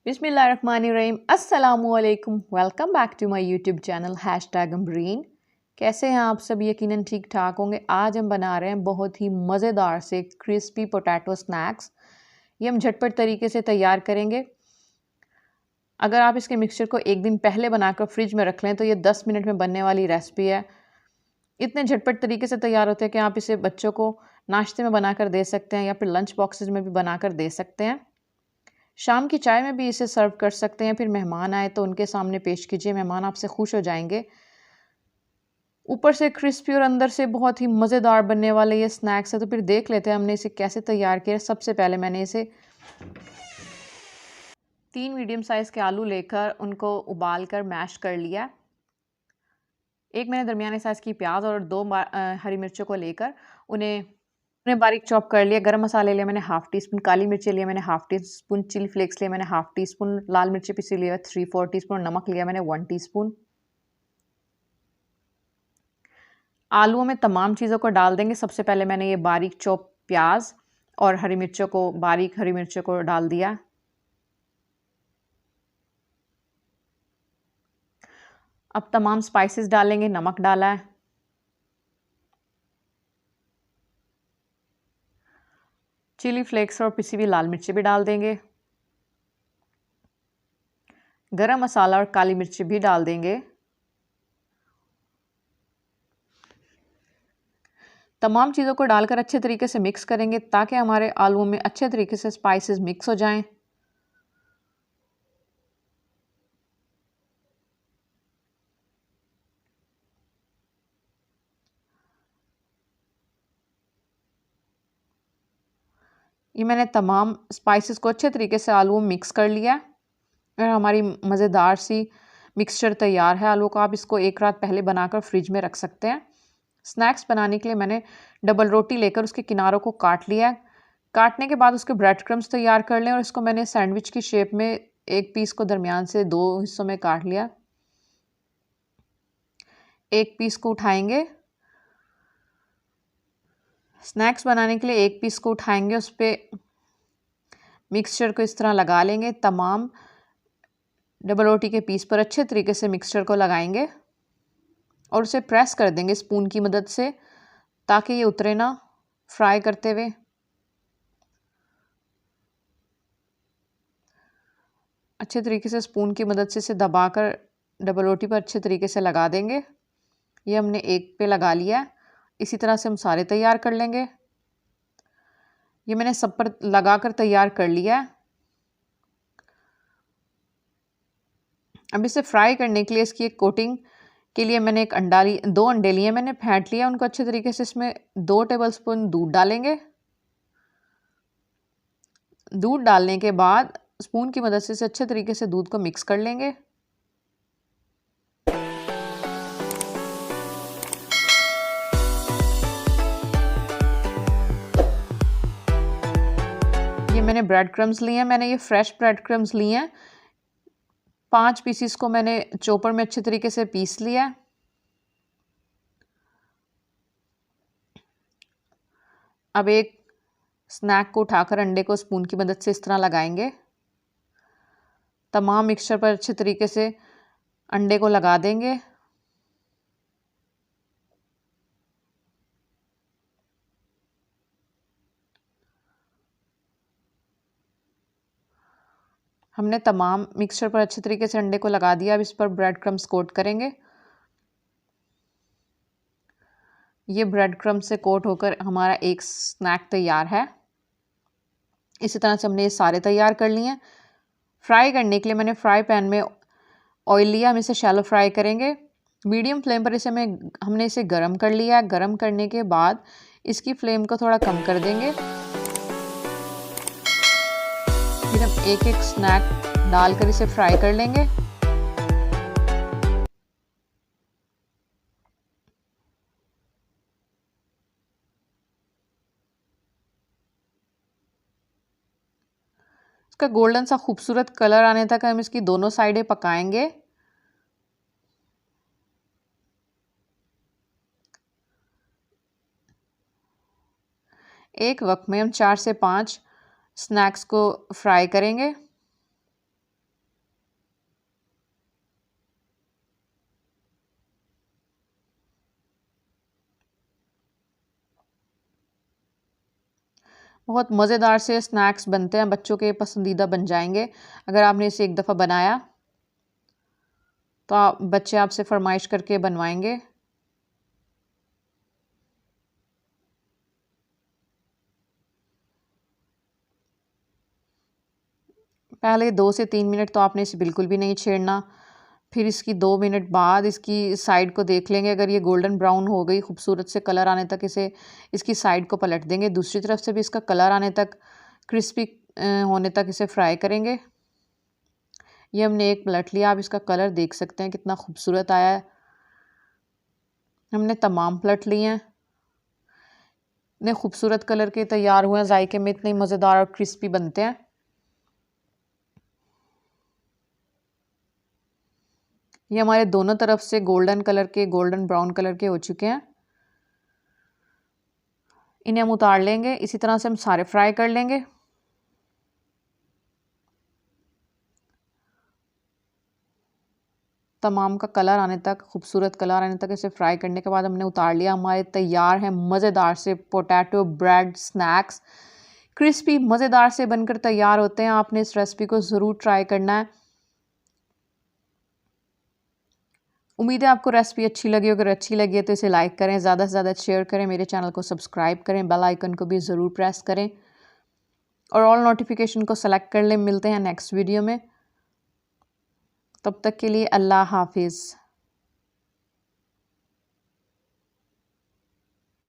बिस्मिल्लाहिर्रहमानिर्रहीम। अस्सलामुअलैकुम। Welcome back to my YouTube channel hashtag Ambreen. कैसे हैं आप सब? यकीनन ठीक ठाक होंगे। आज हम बना रहे हैं बहुत ही मज़ेदार से क्रिस्पी पोटैटो स्नैक्स। ये हम झटपट तरीके से तैयार करेंगे। अगर आप इसके मिक्सचर को एक दिन पहले बनाकर फ्रिज में रख लें तो ये 10 मिनट में बनने वाली रेसिपी है। इतने झटपट तरीके से तैयार होते हैं कि आप इसे बच्चों को नाश्ते में बनाकर दे सकते हैं या फिर लंच बॉक्सेस में भी बनाकर दे सकते हैं। शाम की चाय में भी इसे सर्व कर सकते हैं। फिर मेहमान आए तो उनके सामने पेश कीजिए, मेहमान आपसे खुश हो जाएंगे। ऊपर से क्रिस्पी और अंदर से बहुत ही मज़ेदार बनने वाले ये स्नैक्स है। तो फिर देख लेते हैं हमने इसे कैसे तैयार किया। सबसे पहले मैंने इसे 3 मीडियम साइज़ के आलू लेकर उनको उबाल कर मैश कर लिया। एक मैंने दरमियाने साइज़ की प्याज और 2 हरी मिर्चों को लेकर उन्हें बारीक चॉप कर लिया। गरम मसाले लिया मैंने हाफ़ टी स्पून, काली मिर्ची लिया मैंने half teaspoon, chilli flakes लिया मैंने हाफ़ टी स्पून, लाल मिर्ची पीसी लिया 3/4 टी स्पून, नमक लिया मैंने 1 टी स्पून। आलूओं में तमाम चीज़ों को डाल देंगे। सबसे पहले मैंने ये बारीक चॉप प्याज और बारीक हरी मिर्चों को डाल दिया। अब तमाम स्पाइसेस डालेंगे। नमक डाला है, चिली फ्लेक्स और पिसी हुई लाल मिर्ची भी डाल देंगे। गरम मसाला और काली मिर्ची भी डाल देंगे। तमाम चीज़ों को डालकर अच्छे तरीके से मिक्स करेंगे ताकि हमारे आलूओं में अच्छे तरीके से स्पाइसेस मिक्स हो जाएं। ये मैंने तमाम स्पाइसेस को अच्छे तरीके से आलूओं में मिक्स कर लिया और हमारी मज़ेदार सी मिक्सचर तैयार है आलू का। आप इसको एक रात पहले बनाकर फ्रिज में रख सकते हैं। स्नैक्स बनाने के लिए मैंने डबल रोटी लेकर उसके किनारों को काट लिया। काटने के बाद उसके ब्रेड क्रम्स तैयार कर लें और इसको मैंने सैंडविच की शेप में एक पीस को दरमियान से 2 हिस्सों में काट लिया। एक पीस को उठाएंगे। स्नैक्स बनाने के लिए एक पीस को उठाएंगे, उस पर मिक्सचर को इस तरह लगा लेंगे। तमाम डबल रोटी के पीस पर अच्छे तरीके से मिक्सचर को लगाएंगे और उसे प्रेस कर देंगे स्पून की मदद से ताकि ये उतरे ना फ्राई करते हुए। अच्छे तरीके से स्पून की मदद से इसे दबाकर डबल रोटी पर अच्छे तरीके से लगा देंगे। ये हमने एक पे लगा लिया। इसी तरह से हम सारे तैयार कर लेंगे। ये मैंने सब पर लगाकर तैयार कर लिया। अब इसे फ्राई करने के लिए इसकी एक कोटिंग के लिए मैंने 2 अंडे लिए, मैंने फेंट लिया उनको अच्छे तरीके से। इसमें 2 टेबलस्पून दूध डालेंगे। दूध डालने के बाद स्पून की मदद से इसे अच्छे तरीके से दूध को मिक्स कर लेंगे। ये मैंने ब्रेड क्रम्स लिए हैं, मैंने ये फ्रेश ब्रेड क्रम्स लिए हैं। 5 पीसीस को मैंने चॉपर में अच्छे तरीके से पीस लिया। अब एक स्नैक को उठाकर अंडे को स्पून की मदद से इस तरह लगाएंगे। तमाम मिक्सचर पर अच्छे तरीके से अंडे को लगा देंगे। हमने तमाम मिक्सचर पर अच्छे तरीके से अंडे को लगा दिया। अब इस पर ब्रेड क्रम्स कोट करेंगे। ये ब्रेड क्रम्स से कोट होकर हमारा एक स्नैक तैयार है। इसी तरह से हमने ये सारे तैयार कर लिए हैं। फ्राई करने के लिए मैंने फ्राई पैन में ऑयल लिया। हम इसे शैलो फ्राई करेंगे। मीडियम फ्लेम पर हमने इसे गरम कर लिया। गरम करने के बाद इसकी फ्लेम को थोड़ा कम कर देंगे। फिर हम एक एक स्नैक डालकर इसे फ्राई कर लेंगे। इसका गोल्डन सा खूबसूरत कलर आने तक हम इसकी दोनों साइडें पकाएंगे। एक वक्त में हम 4 से 5 स्नैक्स को फ्राई करेंगे। बहुत मज़ेदार से स्नैक्स बनते हैं, बच्चों के पसंदीदा बन जाएंगे अगर आपने इसे एक दफ़ा बनाया तो बच्चे आपसे फरमाइश करके बनवाएंगे। पहले 2 से 3 मिनट तो आपने इसे बिल्कुल भी नहीं छेड़ना। फिर इसकी 2 मिनट बाद इसकी साइड को देख लेंगे, अगर ये गोल्डन ब्राउन हो गई, खूबसूरत से कलर आने तक इसकी साइड को पलट देंगे। दूसरी तरफ से भी इसका कलर आने तक, क्रिस्पी होने तक इसे फ्राई करेंगे। ये हमने एक पलट लिया, आप इसका कलर देख सकते हैं कितना खूबसूरत आया है। हमने तमाम पलट लिए हैं, इतने खूबसूरत कलर के तैयार हुए हैं, जायके में इतने मज़ेदार और क्रिस्पी बनते हैं। ये हमारे दोनों तरफ से गोल्डन ब्राउन कलर के हो चुके हैं। इन्हें हम उतार लेंगे। इसी तरह से हम सारे फ्राई कर लेंगे। तमाम का कलर आने तक, खूबसूरत कलर आने तक इसे फ्राई करने के बाद हमने उतार लिया। हमारे तैयार है मज़ेदार से पोटैटो ब्रेड स्नैक्स। क्रिस्पी मज़ेदार से बनकर तैयार होते हैं। आपने इस रेसिपी को ज़रूर ट्राई करना है। उम्मीद है आपको रेसिपी अच्छी लगी। अगर अच्छी लगी है तो इसे लाइक करें, ज़्यादा से ज़्यादा शेयर करें, मेरे चैनल को सब्सक्राइब करें, बेल आइकन को भी ज़रूर प्रेस करें और ऑल नोटिफिकेशन को सेलेक्ट कर लें। मिलते हैं नेक्स्ट वीडियो में, तब तक के लिए अल्लाह हाफिज़।